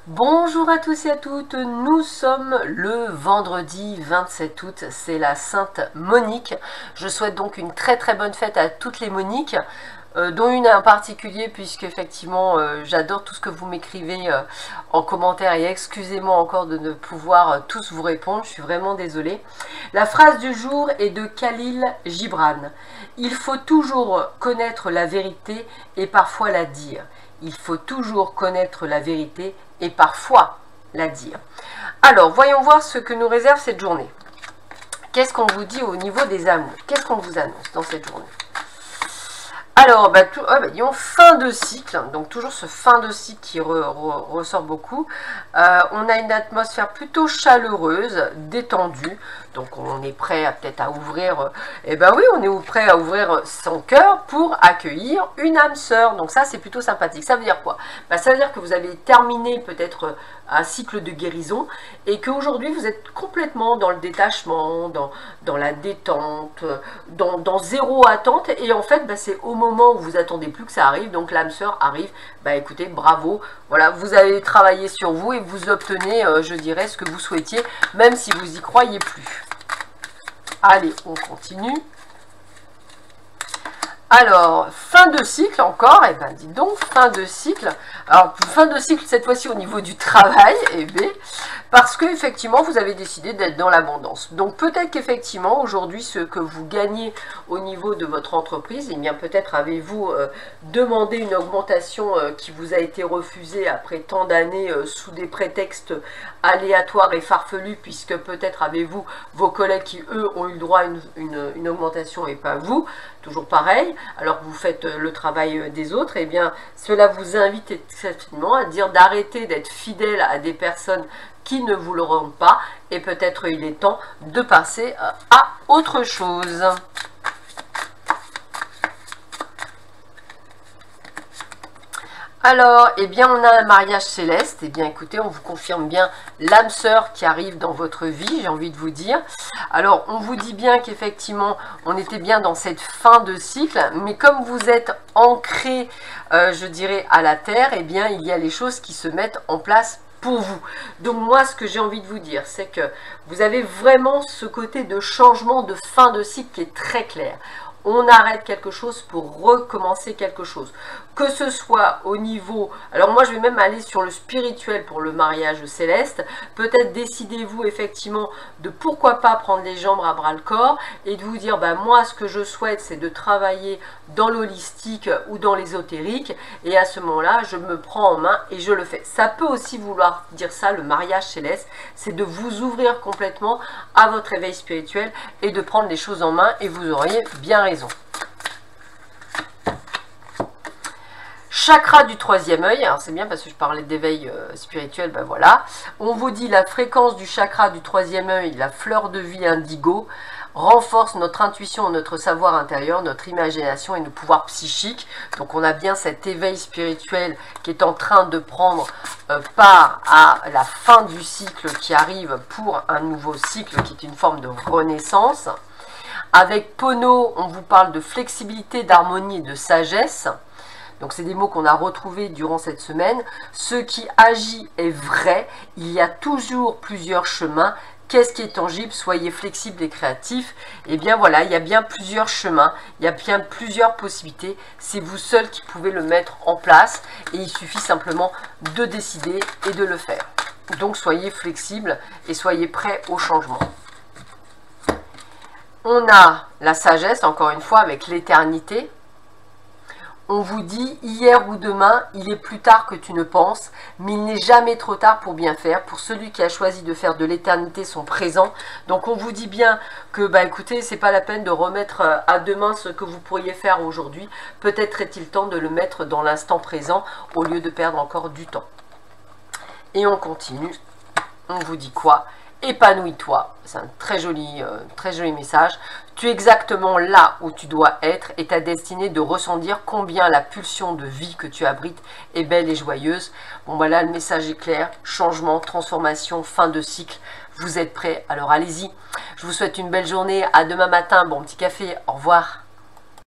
Bonjour à tous et à toutes, nous sommes le vendredi 27 août, c'est la Sainte Monique. Je souhaite donc une très bonne fête à toutes les Moniques, dont une en particulier puisque effectivement j'adore tout ce que vous m'écrivez en commentaire et excusez-moi encore de ne pouvoir tous vous répondre, je suis vraiment désolée. La phrase du jour est de Khalil Gibran. Il faut toujours connaître la vérité et parfois la dire. Il faut toujours connaître la vérité et parfois la dire. Alors, voyons voir ce que nous réserve cette journée. Qu'est-ce qu'on vous dit au niveau des amours? Qu'est-ce qu'on vous annonce dans cette journée? Alors, disons fin de cycle, donc toujours ce fin de cycle qui ressort beaucoup. On a une atmosphère plutôt chaleureuse, détendue, donc on est prêt peut-être à ouvrir, oui, on est prêt à ouvrir son cœur pour accueillir une âme sœur, donc ça c'est plutôt sympathique. Ça veut dire quoi? Ça veut dire que vous avez terminé peut-être un cycle de guérison et qu'aujourd'hui vous êtes complètement dans le détachement, dans la détente, dans zéro attente et en fait c'est au moment où vous attendez plus que ça arrive, donc l'âme sœur arrive, écoutez, bravo, voilà, vous avez travaillé sur vous et vous obtenez, je dirais, ce que vous souhaitiez, même si vous y croyez plus. Allez, on continue. Alors, fin de cycle encore, dites donc, fin de cycle. Alors, fin de cycle cette fois-ci au niveau du travail, parce que effectivement vous avez décidé d'être dans l'abondance. Donc peut-être qu'effectivement aujourd'hui ce que vous gagnez au niveau de votre entreprise, peut-être avez-vous demandé une augmentation qui vous a été refusée après tant d'années sous des prétextes aléatoires et farfelus, puisque peut-être avez-vous vos collègues qui eux ont eu le droit à une augmentation et pas vous, toujours pareil, alors que vous faites le travail des autres, cela vous invite effectivement à dire d'arrêter d'être fidèle à des personnes qui ne vous le rendent pas, et peut-être il est temps de passer à autre chose. Alors, on a un mariage céleste, écoutez, on vous confirme bien l'âme sœur qui arrive dans votre vie, j'ai envie de vous dire. Alors, on vous dit bien qu'effectivement, on était bien dans cette fin de cycle, mais comme vous êtes ancré, je dirais, à la terre, il y a les choses qui se mettent en place pour vous. Donc moi ce que j'ai envie de vous dire c'est que vous avez vraiment ce côté de changement de fin de cycle qui est très clair. On arrête quelque chose pour recommencer quelque chose. Que ce soit au niveau... Alors moi je vais même aller sur le spirituel pour le mariage céleste. Peut-être décidez-vous effectivement de pourquoi pas prendre les jambes à bras le corps et de vous dire moi ce que je souhaite c'est de travailler dans l'holistique ou dans l'ésotérique et à ce moment-là je me prends en main et je le fais. Ça peut aussi vouloir dire ça, le mariage céleste, c'est de vous ouvrir complètement à votre éveil spirituel et de prendre les choses en main et vous auriez bien raison. Chakra du troisième œil, alors c'est bien parce que je parlais d'éveil spirituel, voilà. On vous dit la fréquence du chakra du troisième œil, la fleur de vie indigo, renforce notre intuition, notre savoir intérieur, notre imagination et nos pouvoirs psychiques. Donc on a bien cet éveil spirituel qui est en train de prendre part à la fin du cycle qui arrive pour un nouveau cycle qui est une forme de renaissance. Avec Pono, on vous parle de flexibilité, d'harmonie et de sagesse. Donc c'est des mots qu'on a retrouvés durant cette semaine. Ce qui agit est vrai, il y a toujours plusieurs chemins. Qu'est-ce qui est tangible? Soyez flexible et créatif. Voilà, il y a bien plusieurs chemins, il y a bien plusieurs possibilités. C'est vous seul qui pouvez le mettre en place et il suffit simplement de décider et de le faire. Donc soyez flexible et soyez prêt au changement. On a la sagesse, encore une fois, avec l'éternité. On vous dit, hier ou demain, il est plus tard que tu ne penses, mais il n'est jamais trop tard pour bien faire, pour celui qui a choisi de faire de l'éternité son présent. Donc on vous dit bien que, écoutez, c'est pas la peine de remettre à demain ce que vous pourriez faire aujourd'hui. Peut-être est-il temps de le mettre dans l'instant présent, au lieu de perdre encore du temps. Et on continue. On vous dit quoi? Épanouis-toi, c'est un très joli message. Tu es exactement là où tu dois être et ta destinée de ressentir combien la pulsion de vie que tu abrites est belle et joyeuse. Bon voilà, le message est clair, changement, transformation, fin de cycle, vous êtes prêts, alors allez-y. Je vous souhaite une belle journée, à demain matin, bon petit café, au revoir.